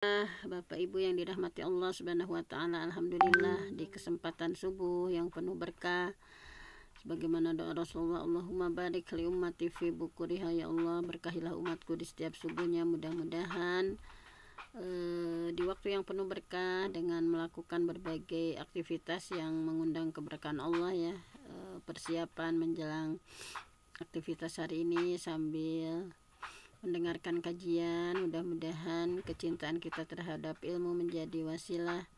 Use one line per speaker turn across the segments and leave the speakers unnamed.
Bapak Ibu yang dirahmati Allah Subhanahu wa taala, alhamdulillah di kesempatan subuh yang penuh berkah sebagaimana doa Rasulullah, Allahumma barik li ummati fi bukuriha, ya Allah berkahilah umatku di setiap subuhnya. Mudah-mudahan di waktu yang penuh berkah dengan melakukan berbagai aktivitas yang mengundang keberkahan Allah ya, persiapan menjelang aktivitas hari ini sambil mendengarkan kajian. Mudah-mudahan kecintaan kita terhadap ilmu menjadi wasilah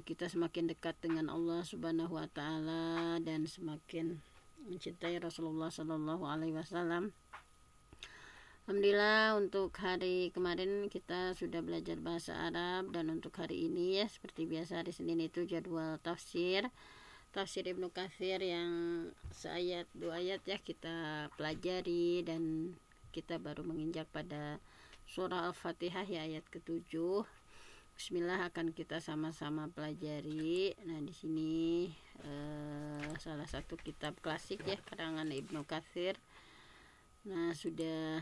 kita semakin dekat dengan Allah Subhanahu wa taala dan semakin mencintai Rasulullah Shallallahu alaihi wasallam. Alhamdulillah, untuk hari kemarin kita sudah belajar bahasa Arab, dan untuk hari ini ya seperti biasa hari Senin itu jadwal tafsir Ibnu Katsir yang seayat dua ayat ya kita pelajari, dan kita baru menginjak pada surah Al-Fatihah ya, ayat ke-7. Bismillah, akan kita sama-sama pelajari. Nah, di sini salah satu kitab klasik ya karangan Ibnu Katsir. Nah, sudah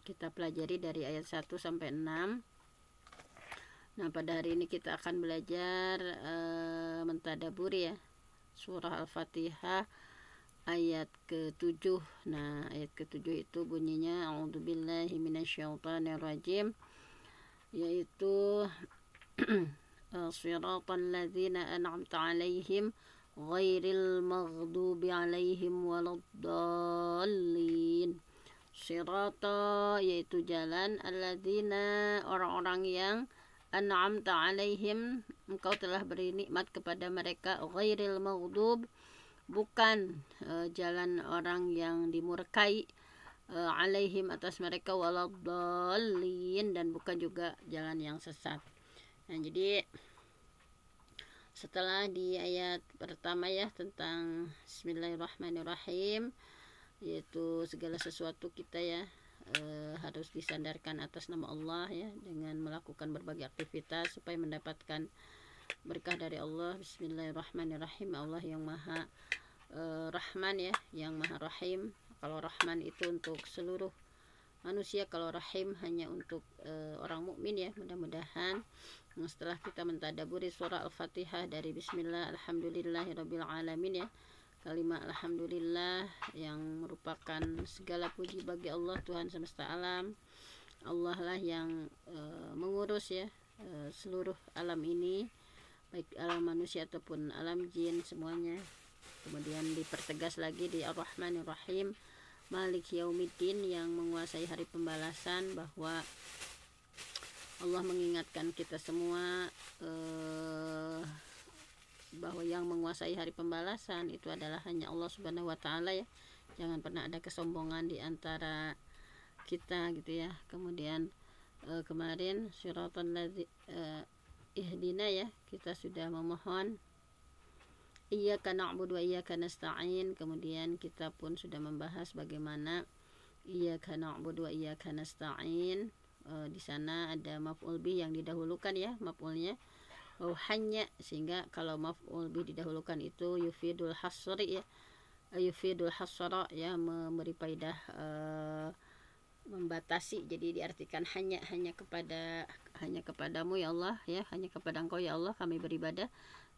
kita pelajari dari ayat 1 sampai 6. Nah, pada hari ini kita akan belajar mentadaburi ya surah Al-Fatihah ayat ke-7. Nah, ayat ke-7 itu bunyinya a'udzubillahi minasyaitonirrajim, yaitu shiratal ladzina an'amta 'alaihim ghairil maghdubi 'alaihim waladdallin. Shirata yaitu jalan, alladzina orang-orang yang an'amta 'alaihim engkau telah beri nikmat kepada mereka, ghairil maghdub bukan jalan orang yang dimurkai, alaihim atas mereka, waladdallin dan bukan juga jalan yang sesat. Nah, jadi setelah di ayat pertama ya tentang Bismillahirrahmanirrahim, yaitu segala sesuatu kita ya harus disandarkan atas nama Allah ya, dengan melakukan berbagai aktivitas supaya mendapatkan berkah dari Allah. Bismillahirrahmanirrahim, Allah yang maha Rahman ya, yang maha Rahim. Kalau Rahman itu untuk seluruh manusia, kalau Rahim hanya untuk orang mukmin ya. Mudah-mudahan setelah kita mentadaburi surah Al-Fatihah dari Bismillah alhamdulillahirabbil alamin ya, kalimat alhamdulillah yang merupakan segala puji bagi Allah Tuhan semesta alam. Allah lah yang mengurus ya seluruh alam ini, baik alam manusia ataupun alam jin semuanya. Kemudian dipertegas lagi di Ar-Rahmanir-Rahim, Malik Yaumiddin, yang menguasai hari pembalasan, bahwa Allah mengingatkan kita semua bahwa yang menguasai hari pembalasan itu adalah hanya Allah Subhanahu wa taala ya. Jangan pernah ada kesombongan di antara kita gitu ya. Kemudian kemarin siratal ladzi ihdina ya, kita sudah memohon iyyaka na'budu wa iyyaka nasta'in. Kemudian kita pun sudah membahas bagaimana iyyaka na'budu wa iyyaka nasta'in, di sana ada maf'ul bih yang didahulukan ya, maf'ulnya hanya, sehingga kalau maf'ul bih didahulukan itu yufidul hasri ya, yufidul hasra ya, memberi faidah membatasi. Jadi diartikan hanya kepadamu ya Allah ya, hanya kepada engkau ya Allah kami beribadah,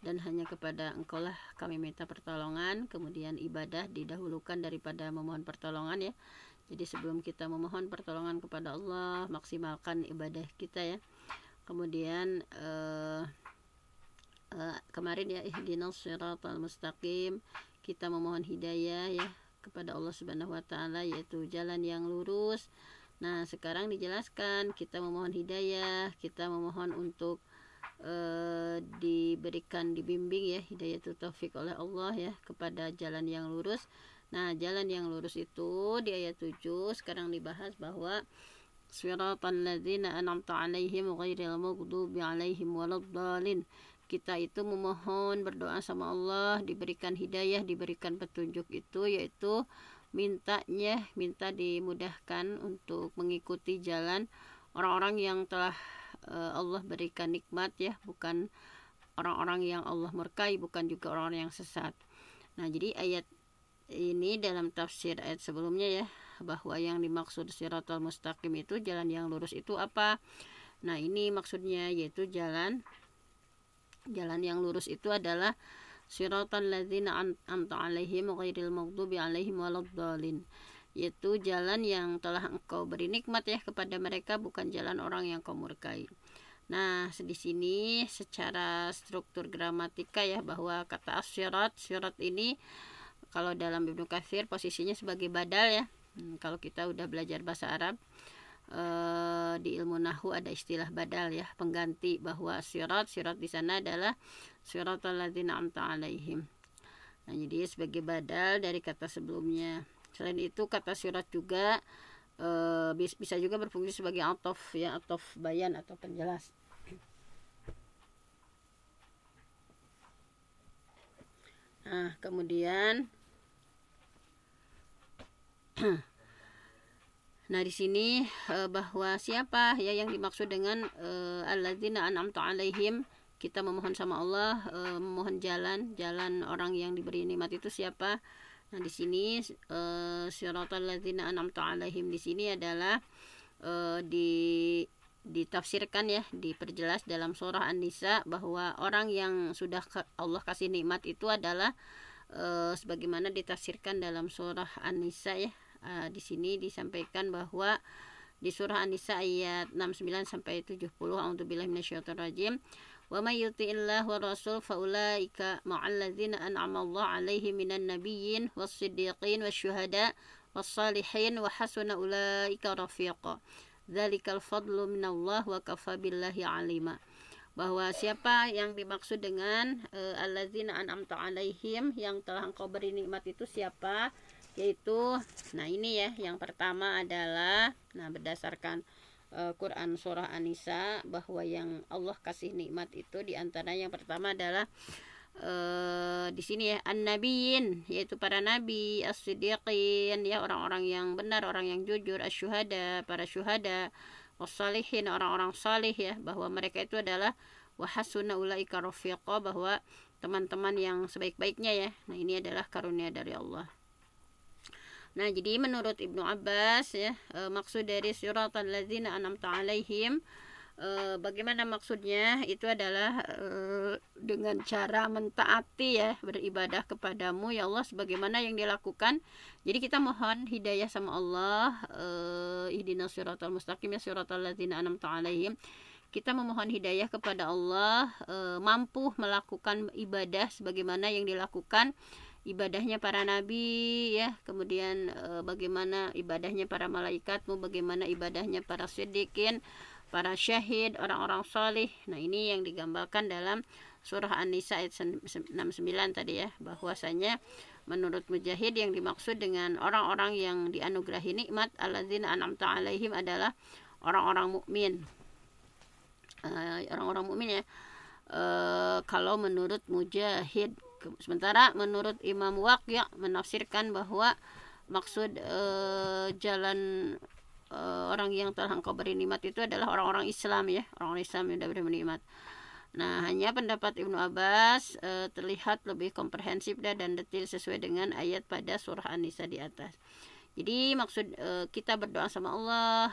dan hanya kepada engkau lah kami minta pertolongan. Kemudian ibadah didahulukan daripada memohon pertolongan ya. Jadi sebelum kita memohon pertolongan kepada Allah, maksimalkan ibadah kita ya. Kemudian kemarin ya ihdinas siratal mustaqim, kita memohon hidayah ya kepada Allah Subhanahu wa taala, yaitu jalan yang lurus. Nah, sekarang dijelaskan kita memohon hidayah, kita memohon untuk diberikan, dibimbing ya, hidayah itu taufik oleh Allah ya kepada jalan yang lurus. Nah, jalan yang lurus itu di ayat 7 sekarang dibahas bahwa shiratal ladzina an'amta 'alaihim ghairil maghdubi alaihim waladdallin. Kita itu memohon, berdoa sama Allah, diberikan hidayah, diberikan petunjuk, itu yaitu minta dimudahkan untuk mengikuti jalan orang-orang yang telah Allah berikan nikmat ya, bukan orang-orang yang Allah murkai, bukan juga orang-orang yang sesat. Nah, jadi ayat ini dalam tafsir ayat sebelumnya ya, bahwa yang dimaksud siratal mustaqim itu jalan yang lurus itu apa? Nah, ini maksudnya, yaitu jalan yang lurus itu adalah siratal ladzina an'amta 'alaihim ghairil maghdubi 'alaihim waladdallin, yaitu jalan yang telah engkau beri nikmat ya kepada mereka, bukan jalan orang yang kau murkai. Nah, di sini secara struktur gramatika ya, bahwa kata as-sirat, sirat ini kalau dalam Ibnu Katsir posisinya sebagai badal ya. Kalau kita udah belajar bahasa Arab, di ilmu nahwu ada istilah badal ya, pengganti, bahwa sirat di sana adalah siratal ladzina an'amta 'alaihim. Nah, jadi sebagai badal dari kata sebelumnya. Selain itu kata sirat juga bisa juga berfungsi sebagai athof ya, athof bayan atau penjelas. Nah, kemudian nah di sini bahwa siapa ya yang dimaksud dengan alladzina an'amta 'alaihim, kita memohon sama Allah, memohon jalan orang yang diberi nikmat itu siapa. Nah, di sini siratal ladzina an'amta 'alaihim di sini adalah ditafsirkan ya, diperjelas dalam surah An-Nisa, bahwa orang yang sudah Allah kasih nikmat itu adalah sebagaimana ditafsirkan dalam surah An-Nisa ya. Di sini disampaikan bahwa di surah An-Nisa ayat 69 sampai 70, a'udzubillahi minasyaitonir rajim, wa may yuti'illah wa rasul faulaika ma'al ladzina an'ama Allah 'alaihim minan nabiyyin was-siddiqin wasyuhada was-salihin wa hasuna ulaika rafiqa dzalikal fadlu minallah wa kafa billahi 'alima. Bahwa siapa yang dimaksud dengan alladzina an'amta 'alaihim, yang telah engkau beri nikmat itu siapa, yaitu, nah ini ya, yang pertama adalah, nah berdasarkan Quran surah An-Nisa, bahwa yang Allah kasih nikmat itu diantara yang pertama adalah di sini ya, an-nabiyyin, yaitu para nabi, as-siddiqin ya, orang-orang yang benar, orang yang jujur, asy-syuhada, para syuhada, was-salihin, orang-orang salih ya, bahwa mereka itu adalah wa hasuna ulaika rafiqa, bahwa teman-teman yang sebaik-baiknya ya. Nah, ini adalah karunia dari Allah. Nah, jadi menurut Ibnu Abbas ya, maksud dari siratal ladzina an'amta 'alaihim, bagaimana maksudnya, itu adalah dengan cara mentaati ya, beribadah kepadamu ya Allah sebagaimana yang dilakukan. Jadi kita mohon hidayah sama Allah, ihdinas siratal mustaqim ya, siratal ladzina an'amta 'alaihim. Kita memohon hidayah kepada Allah, mampu melakukan ibadah sebagaimana yang dilakukan ibadahnya para nabi ya, kemudian bagaimana ibadahnya para malaikatmu, bagaimana ibadahnya para siddiqin, para syahid, orang-orang salih. Nah, ini yang digambarkan dalam surah An-Nisa ayat 69 tadi ya, bahwasanya menurut Mujahid yang dimaksud dengan orang-orang yang dianugerahi nikmat alladzina an'amta 'alaihim adalah orang-orang mukmin. Orang-orang mukmin ya, kalau menurut Mujahid. Sementara menurut Imam Waqi' menafsirkan bahwa maksud jalan orang yang telah engkau beri nikmat itu adalah orang-orang Islam ya, orang-orang Islam yang sudah beri nikmat. Nah, hanya pendapat Ibnu Abbas terlihat lebih komprehensif dan detail sesuai dengan ayat pada surah An-Nisa di atas. Jadi maksud kita berdoa sama Allah,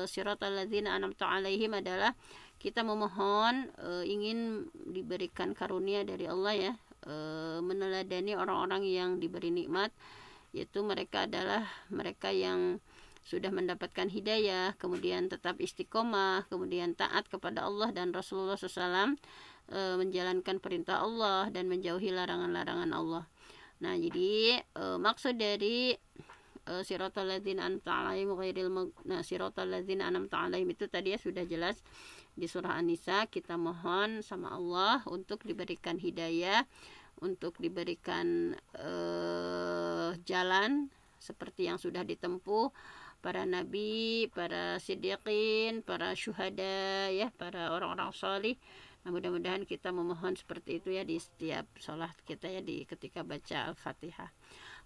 siratal ladzina an'amta 'alaihim, adalah kita memohon ingin diberikan karunia dari Allah ya, meneladani orang-orang yang diberi nikmat, yaitu mereka adalah mereka yang sudah mendapatkan hidayah, kemudian tetap istiqomah, kemudian taat kepada Allah dan Rasulullah SAW, menjalankan perintah Allah dan menjauhi larangan-larangan Allah. Nah, jadi maksud dari siratal ladzina an'amta 'alaihim ghairil maghdubi, nah siratal ladzina an'amta 'alaihim itu tadi ya sudah jelas di surah An-Nisa. Kita mohon sama Allah untuk diberikan hidayah, untuk diberikan jalan seperti yang sudah ditempuh para nabi, para siddiqin, para syuhada ya, para orang-orang salih. Nah, mudah-mudahan kita memohon seperti itu ya di setiap sholat kita ya, di ketika baca Al-Fatihah.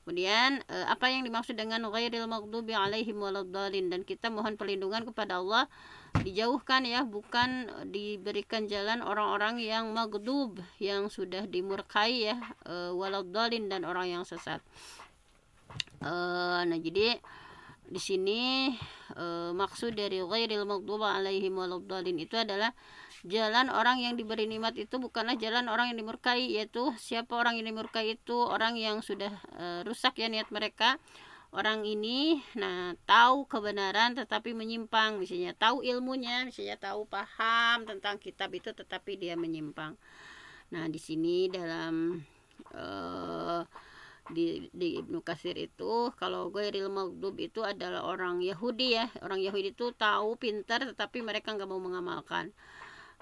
Kemudian apa yang dimaksud dengan ghairil maghdubi 'alaihim waladdallin, dan kita mohon perlindungan kepada Allah dijauhkan ya, bukan diberikan jalan orang-orang yang maghdub, yang sudah dimurkai ya, waladdallin, dan orang yang sesat. Nah, jadi di sini maksud dari ghairil maghdubi alaihim waladdallin itu adalah jalan orang yang diberi nikmat itu bukanlah jalan orang yang dimurkai, yaitu siapa orang yang dimurkai itu orang yang sudah rusak ya niat mereka. Orang ini tahu kebenaran tetapi menyimpang, misalnya tahu ilmunya, misalnya tahu paham tentang kitab itu tetapi dia menyimpang. Nah, di sini dalam di Ibnu Katsir itu kalau ghairil maghdub itu adalah orang Yahudi ya. Orang Yahudi itu tahu, pintar, tetapi mereka nggak mau mengamalkan.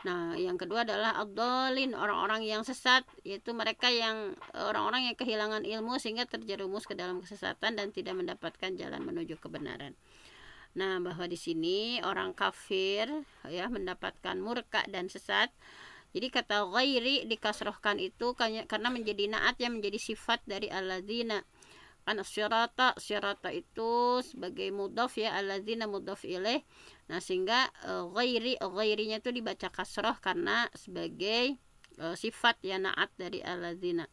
Nah, yang kedua adalah ad-dallin, orang-orang yang sesat, yaitu mereka yang orang-orang yang kehilangan ilmu sehingga terjerumus ke dalam kesesatan dan tidak mendapatkan jalan menuju kebenaran. Nah, bahwa di sini orang kafir ya mendapatkan murka dan sesat. Jadi kata ghairi dikasrohkan itu karena menjadi naat ya, menjadi sifat dari alladzina. Kan syarata itu sebagai mudhaf ya, alladzina mudhaf ilaih. Nah, sehingga ghairinya itu dibaca kasroh karena sebagai sifat ya naat dari alladzina.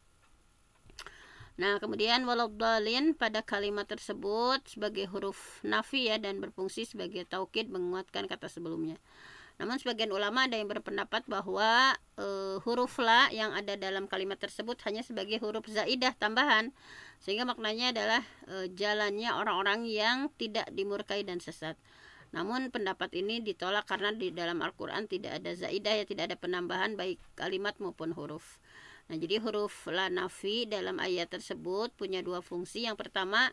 Nah, kemudian waladdallin pada kalimat tersebut sebagai huruf nafi ya dan berfungsi sebagai taukid menguatkan kata sebelumnya. Namun sebagian ulama ada yang berpendapat bahwa huruf la yang ada dalam kalimat tersebut hanya sebagai huruf zaidah tambahan, sehingga maknanya adalah jalannya orang-orang yang tidak dimurkai dan sesat. Namun pendapat ini ditolak karena di dalam Al-Quran tidak ada zaidah ya, tidak ada penambahan baik kalimat maupun huruf. Nah, jadi huruf la nafi dalam ayat tersebut punya dua fungsi. Yang pertama,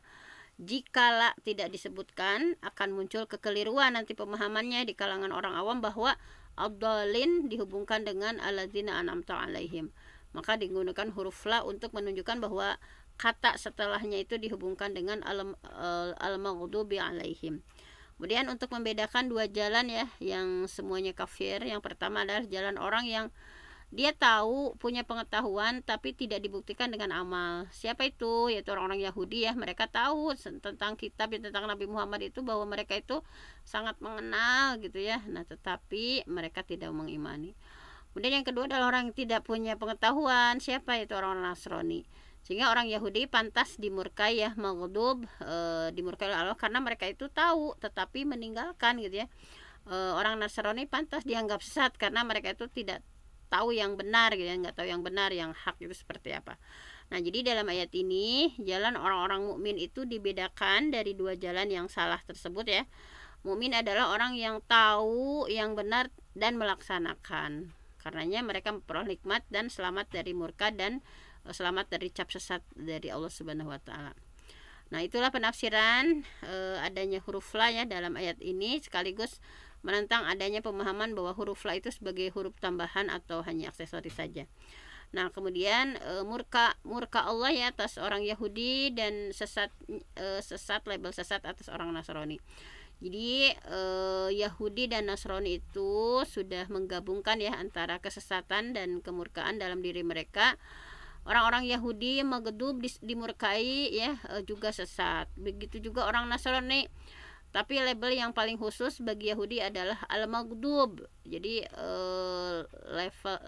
jikala tidak disebutkan akan muncul kekeliruan nanti pemahamannya di kalangan orang awam bahwa ad-dallin dihubungkan dengan alladzina an'amta alaihim. Maka digunakan huruf la untuk menunjukkan bahwa kata setelahnya itu dihubungkan dengan al-maghdubi alaihim. Kemudian untuk membedakan dua jalan ya yang semuanya kafir, yang pertama adalah jalan orang yang dia tahu, punya pengetahuan tapi tidak dibuktikan dengan amal. Siapa itu? Yaitu orang-orang Yahudi ya. Mereka tahu tentang kitab ya, tentang Nabi Muhammad itu, bahwa mereka itu sangat mengenal gitu ya. Nah, tetapi mereka tidak mengimani. Kemudian yang kedua adalah orang yang tidak punya pengetahuan. Siapa? Itu orang-orang Nasrani. Sehingga orang Yahudi pantas dimurkai ya, maghdub, dimurkai oleh Allah karena mereka itu tahu tetapi meninggalkan gitu ya. Orang Nasrani pantas dianggap sesat karena mereka itu tidak tahu yang benar gitu ya, nggak tahu yang benar, yang hak itu seperti apa. Nah, jadi dalam ayat ini jalan orang-orang mukmin itu dibedakan dari dua jalan yang salah tersebut ya. Mukmin adalah orang yang tahu yang benar dan melaksanakan. Karenanya mereka memperoleh nikmat dan selamat dari murka dan selamat dari cap sesat dari Allah Subhanahu wa taala. Nah, itulah penafsiran adanya huruf la ya dalam ayat ini, sekaligus menentang adanya pemahaman bahwa huruf la itu sebagai huruf tambahan atau hanya aksesoris saja. Nah, kemudian murka Allah ya atas orang Yahudi dan sesat label sesat atas orang Nasrani. Jadi Yahudi dan Nasrani itu sudah menggabungkan ya antara kesesatan dan kemurkaan dalam diri mereka. Orang-orang Yahudi maghdub dimurkai ya juga sesat. Begitu juga orang Nasrani. Tapi label yang paling khusus bagi Yahudi adalah al-maghdub. Jadi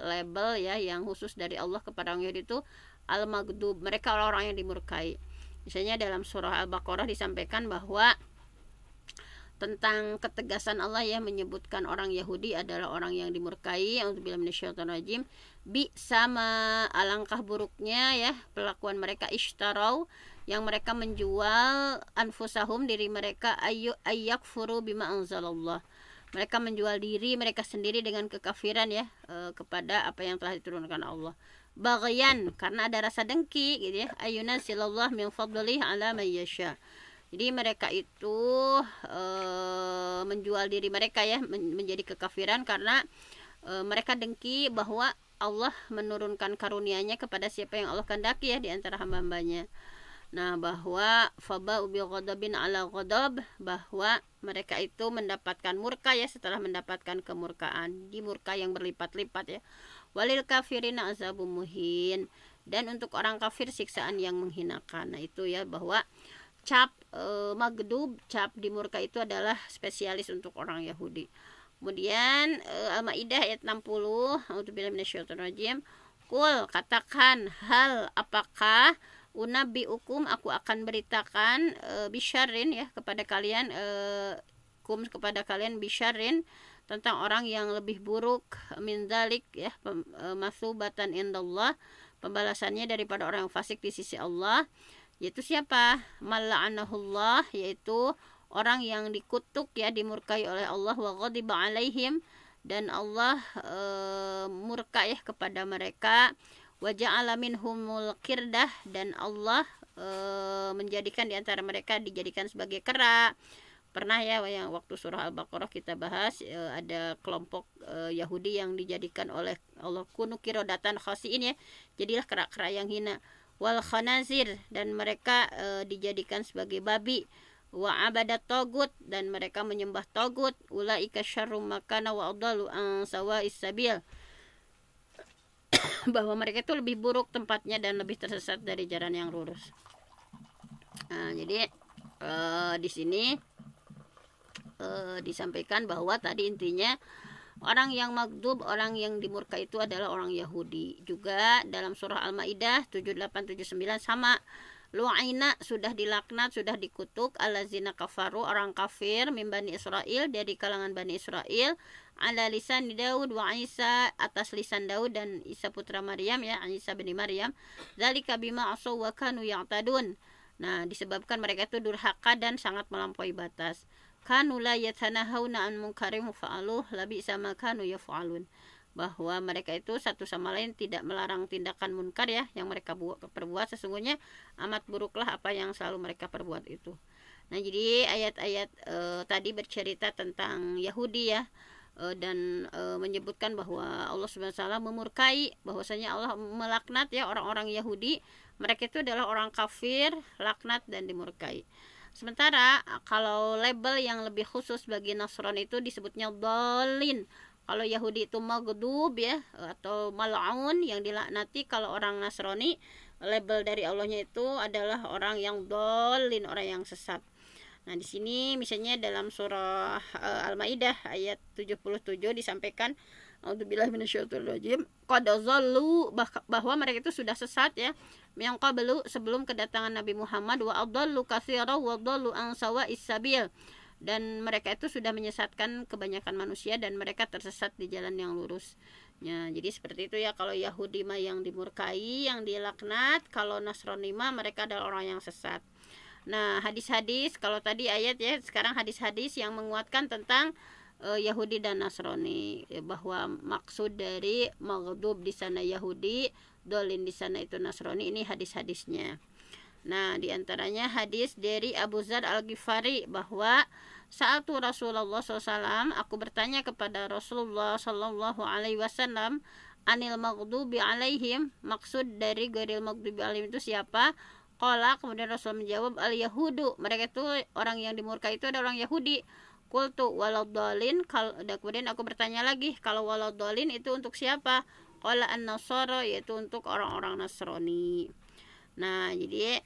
label ya yang khusus dari Allah kepada orang Yahudi itu al-maghdub. Mereka orang-orang yang dimurkai. Misalnya dalam surah Al-Baqarah disampaikan bahwa tentang ketegasan Allah ya menyebutkan orang Yahudi adalah orang yang dimurkai. A'udzubillahi minasyaitonirrajim. Bi sama alangkah buruknya ya perlakuan mereka, ishtarau yang mereka menjual anfusahum diri mereka, ayyakfuru bima anzalallah. Mereka menjual diri mereka sendiri dengan kekafiran ya kepada apa yang telah diturunkan Allah. Baghyan karena ada rasa dengki gitu ya. Ayunazzilallah min fadlihi ala man yasha. Jadi mereka itu menjual diri mereka ya menjadi kekafiran karena mereka dengki bahwa Allah menurunkan karunia-Nya kepada siapa yang Allah kehendaki ya di antara hamba-hambanya. Nah, bahwa faba'u bi ghadabin ala ghadab, bahwa mereka itu mendapatkan murka ya setelah mendapatkan kemurkaan, di murka yang berlipat-lipat ya. Walil kafirina azabun muhin, dan untuk orang kafir siksaan yang menghinakan. Nah, itu ya bahwa cap maghdub, cap di murka itu adalah spesialis untuk orang Yahudi. Kemudian Al-Maidah ayat 60, a'udzubillahi minasyaitonirrajim. Qul, katakan, hal apakah Unabbiukum, aku akan beritakan, bisyarrin ya kepada kalian, kepada kalian bisyarrin, tentang orang yang lebih buruk, min dzalik ya, masubatan indallah, pembalasannya daripada orang yang fasik di sisi Allah, yaitu siapa? Mal'anahullah, yaitu orang yang dikutuk ya, dimurkai oleh Allah, wa ghadiba alaihim, dan Allah murka ya kepada mereka, wa ja'ala minhumul qirdah, dan Allah menjadikan di antara mereka dijadikan sebagai kera. Pernah ya yang waktu surah Al-Baqarah kita bahas, ada kelompok Yahudi yang dijadikan oleh Allah kunu kirodatan khasiin ya, jadilah kera-kera yang hina. Wal khanazir, dan mereka dijadikan sebagai babi. Wa abadat togut, dan mereka menyembah togut. Ulaika syarrum makana wa adallu an sawa'is sabil, bahwa mereka itu lebih buruk tempatnya dan lebih tersesat dari jalan yang lurus. Nah, jadi di sini disampaikan bahwa tadi intinya orang yang maghdub, orang yang dimurka itu adalah orang Yahudi. Juga dalam surah Al-Maidah 78-79 sama, lu'aina, sudah dilaknat, sudah dikutuk, allazina kafaru, orang kafir, min Bani Israel, dari kalangan Bani Israel, ala lisan Daud wa Isa, atas lisan Daud dan Isa putra Maryam ya, Isa bin Maryam, dzalika bima asaw wa kanu ya'tadun. Nah, disebabkan mereka itu durhaka dan sangat melampaui batas. Kanu la yatanahawna an munkarim fa'aluh labisa ma kanu yaf'alun, bahwa mereka itu satu sama lain tidak melarang tindakan munkar ya yang mereka perbuat, sesungguhnya amat buruklah apa yang selalu mereka perbuat itu. Nah, jadi ayat-ayat tadi bercerita tentang Yahudi ya, dan menyebutkan bahwa Allah Subhanahu wa taala memurkai, bahwasanya Allah melaknat ya orang-orang Yahudi, mereka itu adalah orang kafir, laknat dan dimurkai. Sementara kalau label yang lebih khusus bagi Nasrani itu disebutnya dhalin. Kalau Yahudi itu maghdub ya, atau mal'un, yang dilaknati. Kalau orang Nasrani, label dari Allahnya itu adalah orang yang dhalin, orang yang sesat. Nah, di sini misalnya dalam surah Al-Maidah ayat 77 disampaikan, a'udzubillahi minasyaitonirrajim, qad dhallu, bahwa mereka itu sudah sesat ya, yang qablu, sebelum kedatangan Nabi Muhammad, wa adallu katsiran wa dallu an sawa'is sabil, dan mereka itu sudah menyesatkan kebanyakan manusia dan mereka tersesat di jalan yang lurus. Ya, jadi seperti itu ya, kalau Yahudi mah yang dimurkai, yang dilaknat, kalau Nasrani mah mereka adalah orang yang sesat. Nah, hadis-hadis, kalau tadi ayat ya, sekarang hadis-hadis yang menguatkan tentang Yahudi dan Nasrani, bahwa maksud dari maghdub di sana Yahudi, dolin di sana itu Nasrani, ini hadis-hadisnya. Nah, diantaranya hadis dari Abu Dzar Al-Ghifari, bahwa saat Rasulullah SAW, aku bertanya kepada Rasulullah SAW, anil maghdubi alaihim, maksud dari ghairil maghdubi alaihim itu siapa? Qala, kemudian Rasul menjawab, al-yahudu, mereka itu orang yang dimurkai itu adalah orang Yahudi. Qultu waladhdallin, kemudian aku bertanya lagi, kalau waladhdallin itu untuk siapa? Qala an-nasara, yaitu untuk orang-orang Nasrani. Nah, jadi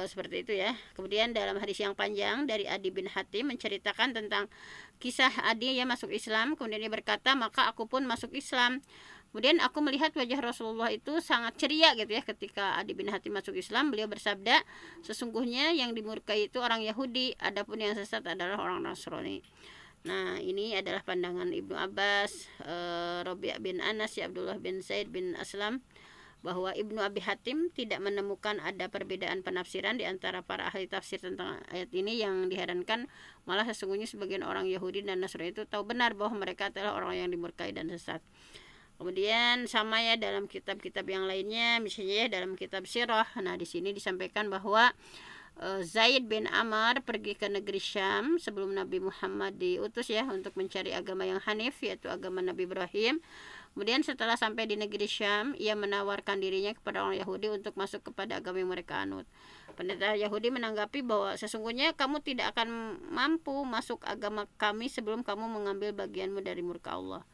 seperti itu ya. Kemudian dalam hadis yang panjang dari Adi bin Hatim menceritakan tentang kisah Adi yang masuk Islam, kemudian dia berkata, maka aku pun masuk Islam. Kemudian aku melihat wajah Rasulullah itu sangat ceria gitu ya ketika Adi bin Hatim masuk Islam. Beliau bersabda, sesungguhnya yang dimurkai itu orang Yahudi, adapun yang sesat adalah orang Nasrani. Nah, ini adalah pandangan Ibnu Abbas, Rabi' bin Anas, ya Abdullah bin Zaid bin Aslam, bahwa Ibnu Abi Hatim tidak menemukan ada perbedaan penafsiran di antara para ahli tafsir tentang ayat ini. Yang diherankan malah sesungguhnya sebagian orang Yahudi dan Nasrani itu tahu benar bahwa mereka adalah orang yang dimurkai dan sesat. Kemudian sama ya dalam kitab-kitab yang lainnya, misalnya ya dalam kitab Sirah. Nah, di sini disampaikan bahwa Zaid bin Amr pergi ke negeri Syam sebelum Nabi Muhammad diutus ya untuk mencari agama yang hanif, yaitu agama Nabi Ibrahim. Kemudian setelah sampai di negeri Syam, ia menawarkan dirinya kepada orang Yahudi untuk masuk kepada agama yang mereka anut. Pendeta Yahudi menanggapi bahwa sesungguhnya kamu tidak akan mampu masuk agama kami sebelum kamu mengambil bagianmu dari murka Allah.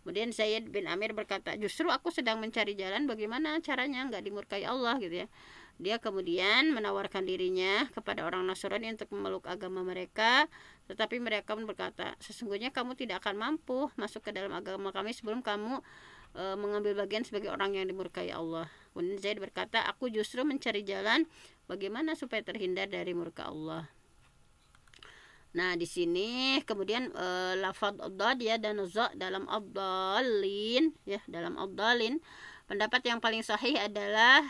Kemudian Zaid bin Amir berkata, justru aku sedang mencari jalan bagaimana caranya nggak dimurkai Allah gitu ya. Dia kemudian menawarkan dirinya kepada orang Nasrani untuk memeluk agama mereka, tetapi mereka pun berkata, sesungguhnya kamu tidak akan mampu masuk ke dalam agama kami sebelum kamu mengambil bagian sebagai orang yang dimurkai Allah. Kemudian Zaid berkata, aku justru mencari jalan bagaimana supaya terhindar dari murka Allah. Nah, di sini kemudian lafaz ad ya dan za dalam ad-dallin ya, dalam ad-dallin. Pendapat yang paling sahih adalah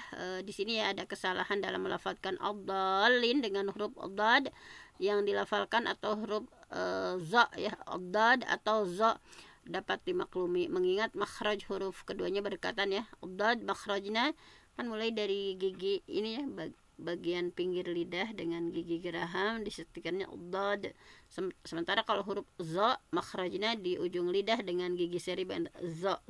di sini ya ada kesalahan dalam melafazkan ad-dallin dengan huruf ad yang dilafalkan atau huruf za ya, ad atau za dapat dimaklumi mengingat makhraj huruf keduanya berdekatan ya. Ad makhrajnya kan mulai dari gigi ini ya, bagian pinggir lidah dengan gigi geraham disetikannya ad. Sementara kalau huruf za makhrajnya di ujung lidah dengan gigi seri za.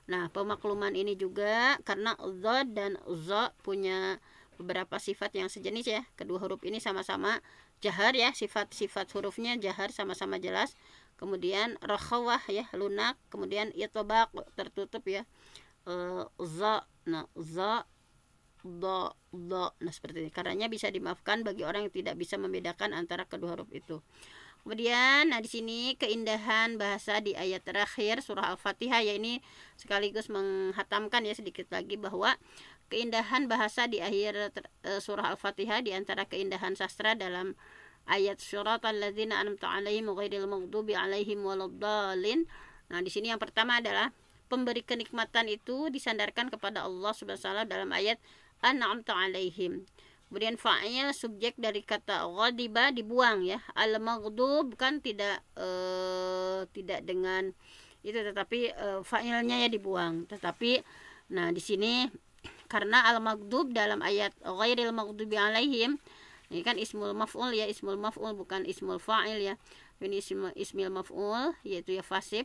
Nah, pemakluman ini juga karena za dan za punya beberapa sifat yang sejenis ya. Kedua huruf ini sama-sama jahar ya, sifat-sifat hurufnya jahar sama-sama jelas. Kemudian rakhawah ya, lunak. Kemudian itbaq tertutup ya. Za, nah za do. Nah, seperti ini. Karenanya bisa dimaafkan bagi orang yang tidak bisa membedakan antara kedua huruf itu. Kemudian, nah di sini keindahan bahasa di ayat terakhir surah Al-Fatihah ya, ini sekaligus menghatamkan ya sedikit lagi bahwa keindahan bahasa di akhir surah Al-Fatihah di antara keindahan sastra dalam ayat syiratal ladzina an'amta 'alaihim ghairil maghdubi 'alaihim waladdallin. Nah, di sini yang pertama adalah pemberi kenikmatan itu disandarkan kepada Allah Subhanahu wa taala dalam ayat an'amta 'alaihim. Kemudian fa'il subjek dari kata ghadiba dibuang ya. Al-maghdub kan tidak dengan itu, tetapi fa'ilnya ya dibuang. Tetapi nah di sini karena al-maghdub dalam ayat ghairil maghdubi alaihim ini kan ismul maf'ul ya, ismul maf'ul bukan ismul fa'il ya. Ini ismul maf'ul yaitu ya fasib.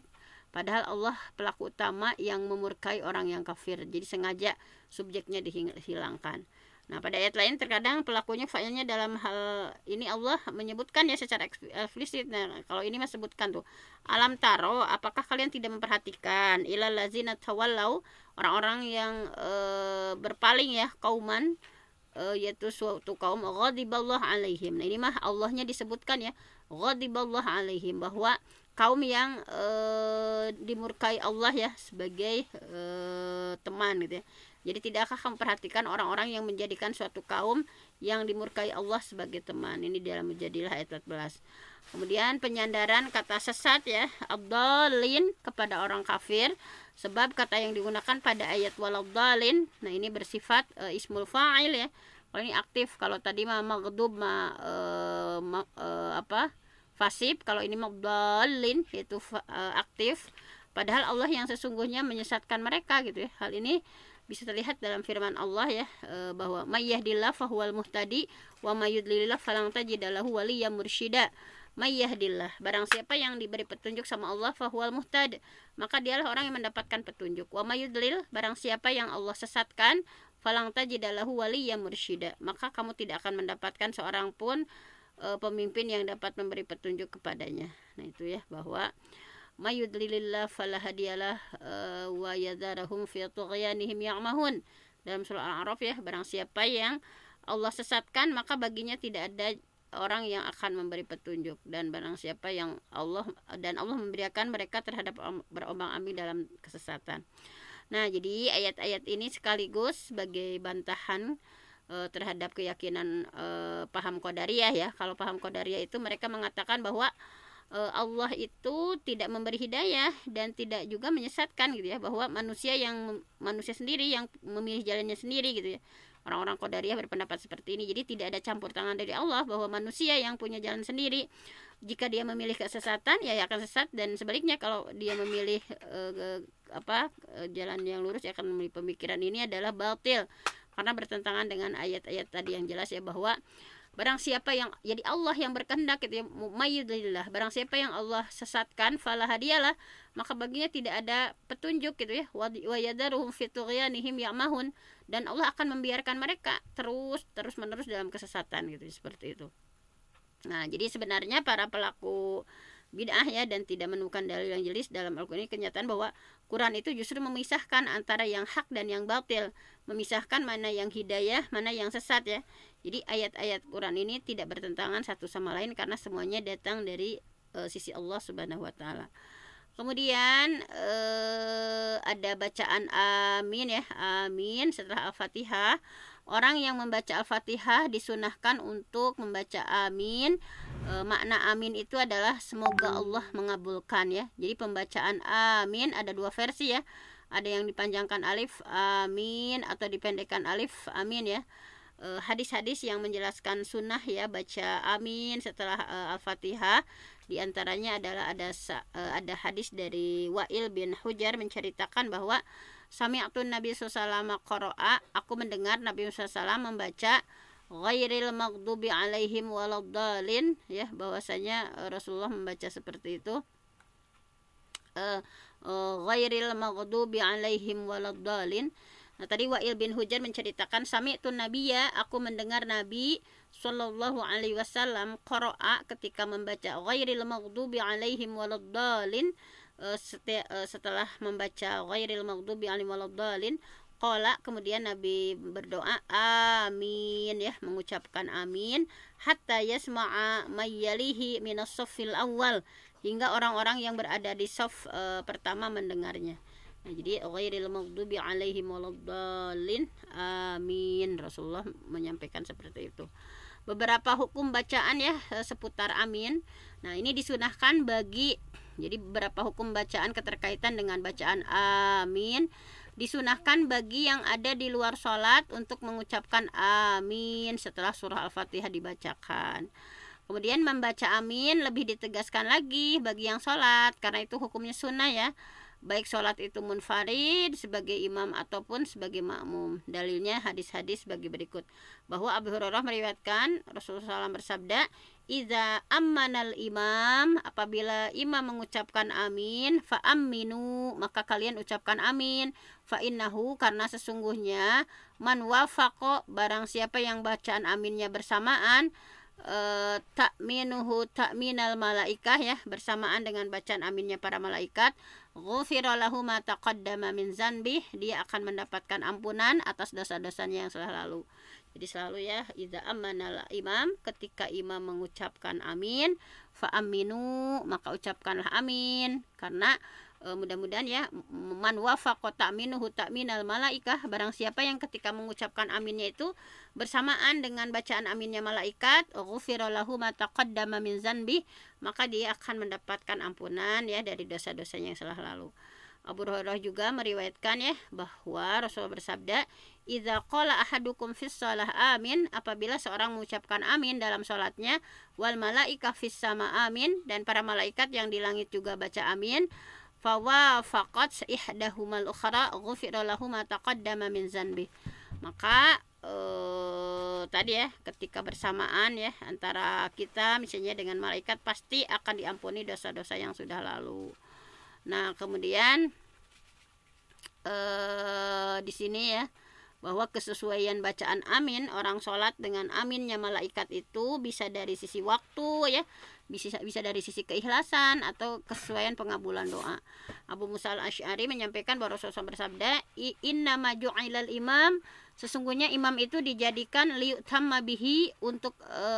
Padahal Allah pelaku utama yang memurkai orang yang kafir. Jadi sengaja subjeknya dihilangkan. Nah, pada ayat lain terkadang pelakunya fa'ilnya dalam hal ini Allah menyebutkan ya secara eksplisit. Nah, kalau ini mas sebutkan tuh. Alam taro, apakah kalian tidak memperhatikan ilal ladzina tawallau, orang-orang yang berpaling ya, kauman yaitu suatu kaum ghadiballah alaihim. Nah, ini mah Allahnya disebutkan ya, ghadiballah alaihim, bahwa kaum yang dimurkai Allah ya sebagai teman gitu ya. Jadi tidakkah kamu perhatikan orang-orang yang menjadikan suatu kaum yang dimurkai Allah sebagai teman. Ini dalam Mujadilah ayat 14. Kemudian penyandaran kata sesat ya, ad-dallin kepada orang kafir, sebab kata yang digunakan pada ayat waladdallin, nah ini bersifat ismul fa'il ya. Kalau ini aktif, kalau tadi maghdub fasib, kalau ini mabdallin yaitu aktif. Padahal Allah yang sesungguhnya menyesatkan mereka gitu ya. Hal ini bisa terlihat dalam firman Allah ya, bahwa may yahdillah fahuwal muhtadi wa may yudlilillah falan tajida lahu waliyyan mursyida. May yahdillah, barang siapa yang diberi petunjuk sama Allah, fahuwal muhtad, maka dialah orang yang mendapatkan petunjuk. Wa may yudlil, barang siapa yang Allah sesatkan, falan tajida lahu waliyyan mursyida, maka kamu tidak akan mendapatkan seorang pun pemimpin yang dapat memberi petunjuk kepadanya. Nah itu ya, bahwa mayudlilillah falahadiyalah wa yadharahum fi tughyanihim ya'mahun. Dalam surah Al-A'raf ya, barang siapa yang Allah sesatkan maka baginya tidak ada orang yang akan memberi petunjuk, dan barang siapa yang Allah memberikan mereka terhadap berombang-ambing dalam kesesatan. Nah, jadi ayat-ayat ini sekaligus sebagai bantahan terhadap keyakinan paham Qadariyah ya. Kalau paham Qadariyah itu mereka mengatakan bahwa Allah itu tidak memberi hidayah dan tidak juga menyesatkan gitu ya, bahwa manusia sendiri yang memilih jalannya sendiri gitu ya. Orang-orang Qadariyah berpendapat seperti ini. Jadi tidak ada campur tangan dari Allah, bahwa manusia yang punya jalan sendiri. Jika dia memilih kesesatan ya akan sesat, dan sebaliknya kalau dia memilih jalan yang lurus ya akan memilih pemikiran ini adalah batil. Karena bertentangan dengan ayat-ayat tadi yang jelas ya, bahwa barang siapa yang jadi Allah yang berkehendak gitu ya, mayyidillah, barang siapa yang Allah sesatkan falahadiyalah, maka baginya tidak ada petunjuk gitu ya. Wa yadaruhum fi tughyanihim ya'mahun, dan Allah akan membiarkan mereka terus menerus dalam kesesatan gitu, seperti itu. Nah, jadi sebenarnya para pelaku bid'ah ya dan tidak menemukan dalil yang jelas dalam Al-Quran ini, kenyataan bahwa Quran itu justru memisahkan antara yang hak dan yang batil, memisahkan mana yang hidayah, mana yang sesat ya. Jadi ayat-ayat Quran ini tidak bertentangan satu sama lain karena semuanya datang dari sisi Allah Subhanahu wa taala. Kemudian ada bacaan amin ya, amin setelah Al-Fatihah. Orang yang membaca Al-Fatihah disunahkan untuk membaca amin. Makna amin itu adalah semoga Allah mengabulkan ya. Jadi pembacaan amin ada dua versi ya. Ada yang dipanjangkan alif amin atau dipendekkan alif amin ya. Hadis-hadis yang menjelaskan sunnah ya baca amin setelah Al-Fatihah. Di antaranya adalah ada hadis dari Wa'il bin Hujar menceritakan bahwa sami'tun Nabi sallallahu qara'a, aku mendengar Nabi sallallahu membaca ghairil maghdubi alaihim waladdallin ya, bahwasanya Rasulullah membaca seperti itu. Ghairil maghdubi alaihim waladdallin. Nah, tadi Wa'il bin Hujar menceritakan sami'tun Nabiyya, aku mendengar Nabi sallallahu alaihi wasallam qara'a ketika membaca ghairil maghdubi alaihim waladdallin. Setelah membaca ghairil maghdubi alaihim waladdallin, qala, kemudian Nabi berdoa amin ya, mengucapkan amin, hatta yasma'a mayyalihi minas saffil awal, hingga orang-orang yang berada di saf pertama mendengarnya. Nah, jadi ghairil maghdubi alaihim waladdallin, amin. Rasulullah menyampaikan seperti itu. Beberapa hukum bacaan ya seputar amin. Nah, ini disunahkan jadi beberapa hukum bacaan keterkaitan dengan bacaan amin disunahkan bagi yang ada di luar sholat untuk mengucapkan amin setelah surah Al-Fatihah dibacakan. Kemudian membaca amin lebih ditegaskan lagi bagi yang sholat, karena itu hukumnya sunnah ya, baik sholat itu munfarid sebagai imam ataupun sebagai makmum. Dalilnya hadis-hadis bagi berikut, bahwa Abu Hurairah meriwayatkan Rasulullah SAW bersabda, idza ammanal imam, apabila imam mengucapkan amin, fa aminu, maka kalian ucapkan amin. Fa innahu, karena sesungguhnya, man wafaqo, barang siapa yang bacaan aminnya bersamaan, ta'minuhu ta'minal malaikah ya, bersamaan dengan bacaan aminnya para malaikat, ghufira lahu ma taqaddama min zanbih, dia akan mendapatkan ampunan atas dosa-dosanya yang telah lalu. Jadi selalu ya, idza amanal imam, ketika imam mengucapkan amin, fa aminu, maka ucapkanlah amin, karena mudah-mudahan ya, man wafaqa ta'minuhu ta'minal malaikah, barang siapa yang ketika mengucapkan aminnya itu bersamaan dengan bacaan aminnya malaikat, ghufira lahu ma taqaddama min zanbi, maka dia akan mendapatkan ampunan ya dari dosa-dosanya yang telah lalu. Abu Hurairah juga meriwayatkan ya, bahwa Rasulullah bersabda, idza qala ahadukum fis shalah amin, apabila seorang mengucapkan amin dalam salatnya, wal malaika fis sama amin, dan para malaikat yang di langit juga baca amin, fawafaqat ihdahumal ukhra ghufira lahu ma taqaddama min zanbi, maka tadi ya, ketika bersamaan ya antara kita misalnya dengan malaikat, pasti akan diampuni dosa-dosa yang sudah lalu. Nah, kemudian di sini ya, bahwa kesesuaian bacaan amin orang sholat dengan aminnya malaikat itu bisa dari sisi waktu ya, bisa dari sisi keikhlasan atau kesesuaian pengabulan doa. Abu Musa al-Asy'ari menyampaikan bahwa Rasulullah bersabda, inna ma ju'ilal imam, sesungguhnya imam itu dijadikan liyutamma bihi, untuk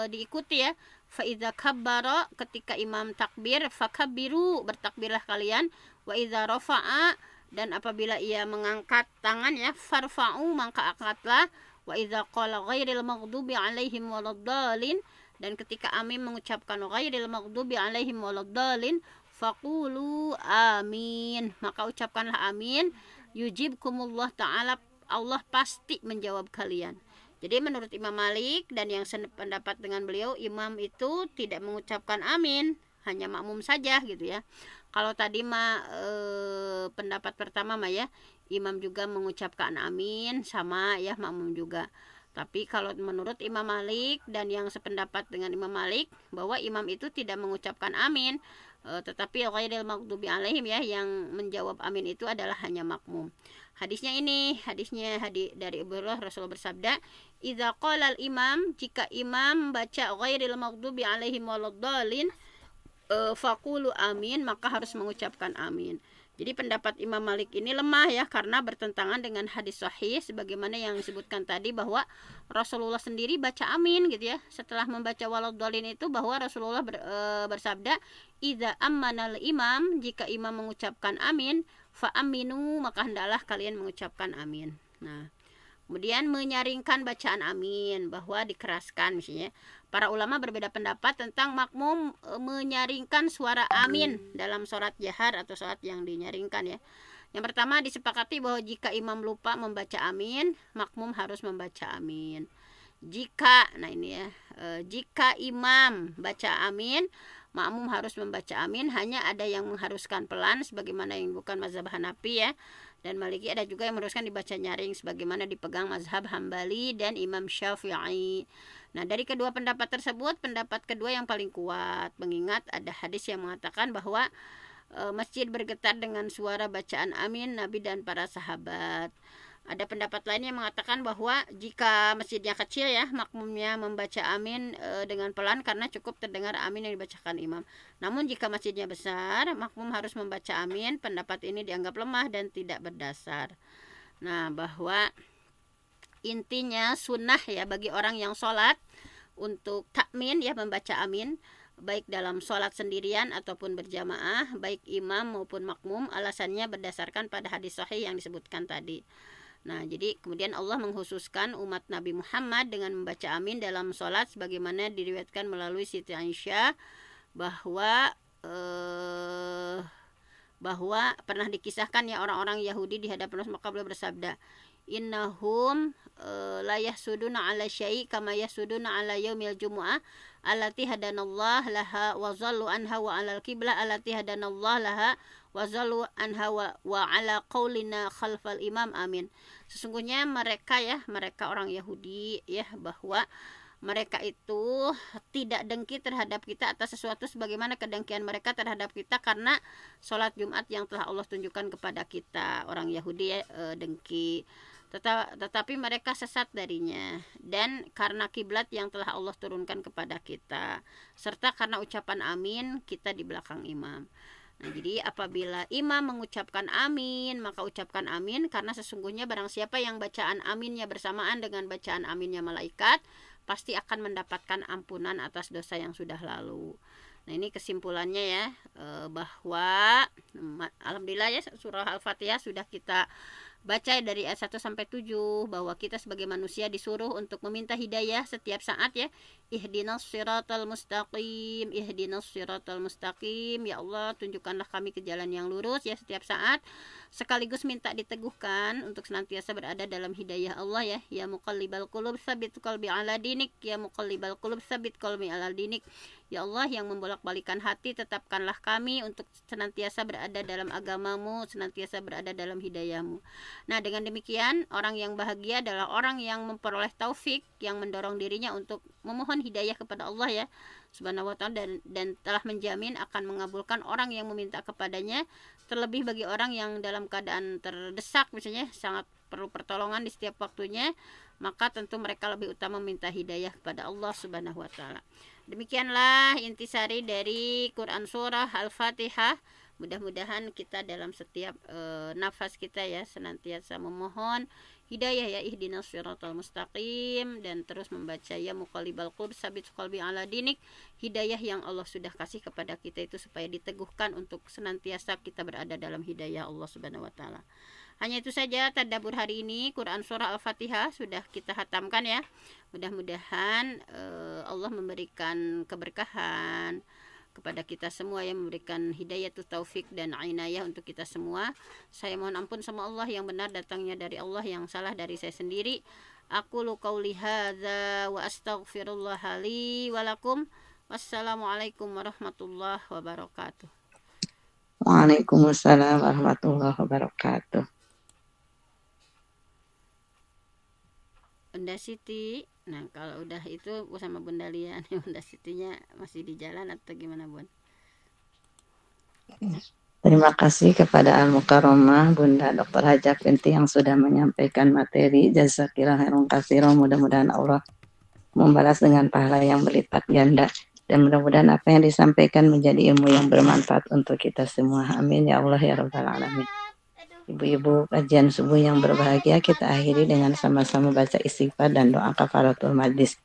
diikuti ya. Fa idza kabbara, ketika imam takbir, fakabbiru, bertakbirlah kalian. Wa idza rafa'a, dan apabila ia mengangkat tangan ya, farfa'u, maka angkatlah. Wa idza qala ghairil maghdubi alaihim waladdallin, dan ketika amin mengucapkan ghairil maghdubi alaihim waladdallin, faqulu amin, maka ucapkanlah amin. Yujibkumullah ta'ala, Allah pasti menjawab kalian. Jadi menurut Imam Malik dan yang sependapat dengan beliau, imam itu tidak mengucapkan amin, hanya makmum saja gitu ya. Kalau tadi pendapat pertama ya, imam juga mengucapkan amin, sama ya makmum juga. Tapi kalau menurut Imam Malik dan yang sependapat dengan Imam Malik, bahwa imam itu tidak mengucapkan amin, tetapi ghairil maghdubi alaihim ya, yang menjawab amin itu adalah hanya makmum. Hadisnya dari Abu Hurairah, Rasulullah bersabda, idza qala al-imam, jika imam baca ghairil maghdubi alaihim waladdallin, faqulu amin, maka harus mengucapkan amin. Jadi pendapat Imam Malik ini lemah ya, karena bertentangan dengan hadis sahih sebagaimana yang disebutkan tadi, bahwa Rasulullah sendiri baca amin gitu ya. Setelah membaca waladdallin itu, bahwa Rasulullah bersabda, idza ammanal imam, jika imam mengucapkan amin, fa aminu, maka hendaklah kalian mengucapkan amin. Nah, kemudian menyaringkan bacaan amin, bahwa dikeraskan misalnya. Para ulama berbeda pendapat tentang makmum menyaringkan suara amin dalam sholat jahar atau sholat yang dinyaringkan ya. Yang pertama, disepakati bahwa jika imam lupa membaca amin, makmum harus membaca amin. Jika jika imam baca amin, makmum harus membaca amin. Hanya ada yang mengharuskan pelan sebagaimana yang bukan mazhab Hanafi ya, dan Maliki. Ada juga yang mengharuskan dibaca nyaring sebagaimana dipegang mazhab Hambali dan Imam Syafi'i. Nah, dari kedua pendapat tersebut, pendapat kedua yang paling kuat, mengingat ada hadis yang mengatakan bahwa masjid bergetar dengan suara bacaan amin Nabi dan para sahabat. Ada pendapat lain yang mengatakan bahwa jika masjidnya kecil ya, makmumnya membaca amin dengan pelan karena cukup terdengar amin yang dibacakan imam. Namun jika masjidnya besar, makmum harus membaca amin. Pendapat ini dianggap lemah dan tidak berdasar. Nah, bahwa intinya sunnah ya bagi orang yang sholat untuk takmin ya, membaca amin baik dalam sholat sendirian ataupun berjamaah, baik imam maupun makmum. Alasannya berdasarkan pada hadis sahih yang disebutkan tadi. Nah, jadi kemudian Allah mengkhususkan umat Nabi Muhammad dengan membaca amin dalam sholat sebagaimana diriwayatkan melalui Siti Aisyah bahwa pernah dikisahkan ya, orang-orang Yahudi di hadapan Rasul, maka beliau bersabda, innahum la yahsuduna ala syai' kama yahsuduna ala yaumil jumu'ah allati hadanallah laha wa zallu anha wa alal qiblah allati hadanallah laha wa zallu anha wa ala qaulina khalfal imam amin. Sesungguhnya mereka orang Yahudi ya, bahwa mereka itu tidak dengki terhadap kita atas sesuatu sebagaimana kedengkian mereka terhadap kita karena sholat Jumat yang telah Allah tunjukkan kepada kita. Orang Yahudi ya, dengki, tetapi mereka sesat darinya, dan karena kiblat yang telah Allah turunkan kepada kita, serta karena ucapan amin kita di belakang imam. Nah, jadi apabila imam mengucapkan amin, maka ucapkan amin, karena sesungguhnya barang siapa yang bacaan aminnya bersamaan dengan bacaan aminnya malaikat, pasti akan mendapatkan ampunan atas dosa yang sudah lalu. Nah, ini kesimpulannya ya, bahwa alhamdulillah ya, surah Al-Fatihah sudah kita baca dari ayat 1 sampai 7, bahwa kita sebagai manusia disuruh untuk meminta hidayah setiap saat ya. Ihdinas siratal mustaqim, ihdinas siratal mustaqim. Ya Allah, tunjukkanlah kami ke jalan yang lurus ya, setiap saat. Sekaligus minta diteguhkan untuk senantiasa berada dalam hidayah Allah ya. Ya muqallibal qulub tsabit qalbi ala dinik, ya muqallibal qulub tsabit qalbi ala dinik. Ya Allah yang membolak-balikan hati, tetapkanlah kami untuk senantiasa berada dalam agamamu, senantiasa berada dalam hidayahmu. Nah, dengan demikian orang yang bahagia adalah orang yang memperoleh taufik, yang mendorong dirinya untuk memohon hidayah kepada Allah ya Subhanahu wa ta'ala, dan telah menjamin akan mengabulkan orang yang meminta kepadanya. Terlebih bagi orang yang dalam keadaan terdesak misalnya, sangat perlu pertolongan di setiap waktunya, maka tentu mereka lebih utama meminta hidayah kepada Allah Subhanahu wa ta'ala. Demikianlah intisari dari Quran Surah Al-Fatihah. Mudah-mudahan kita dalam setiap nafas kita ya senantiasa memohon hidayah ya, ihdinas siratal mustaqim, dan terus membaca ya muqallibal qulub tsabit qalbi ala dinik. Hidayah yang Allah sudah kasih kepada kita itu supaya diteguhkan untuk senantiasa kita berada dalam hidayah Allah Subhanahu wa ta'ala. Hanya itu saja tadabbur hari ini, Quran Surah Al-Fatihah sudah kita hatamkan ya. Mudah-mudahan Allah memberikan keberkahan kepada kita semua, yang memberikan hidayah taufik dan inayah untuk kita semua. Saya mohon ampun sama Allah, yang benar datangnya dari Allah, yang salah dari saya sendiri. Aqulu qauli hadza wa astaghfirullah li wa lakum. Wassalamualaikum warahmatullahi wabarakatuh.
Waalaikumsalam warahmatullahi wabarakatuh.
Bunda Siti, nah kalau udah itu sama Bunda Lia, Bunda Sitinya masih di jalan atau gimana Bun?
Terima kasih kepada Al-Mukarramah Bunda Dr. Haja Pinti yang sudah menyampaikan materi. Jazakillah khairan katsiran. Mudah-mudahan Allah membalas dengan pahala yang berlipat ganda, dan mudah-mudahan apa yang disampaikan menjadi ilmu yang bermanfaat untuk kita semua. Amin ya Allah ya rabbal alamin. Ibu-ibu, kajian subuh yang berbahagia kita akhiri dengan sama-sama baca istighfar dan doa kafaratul majlis.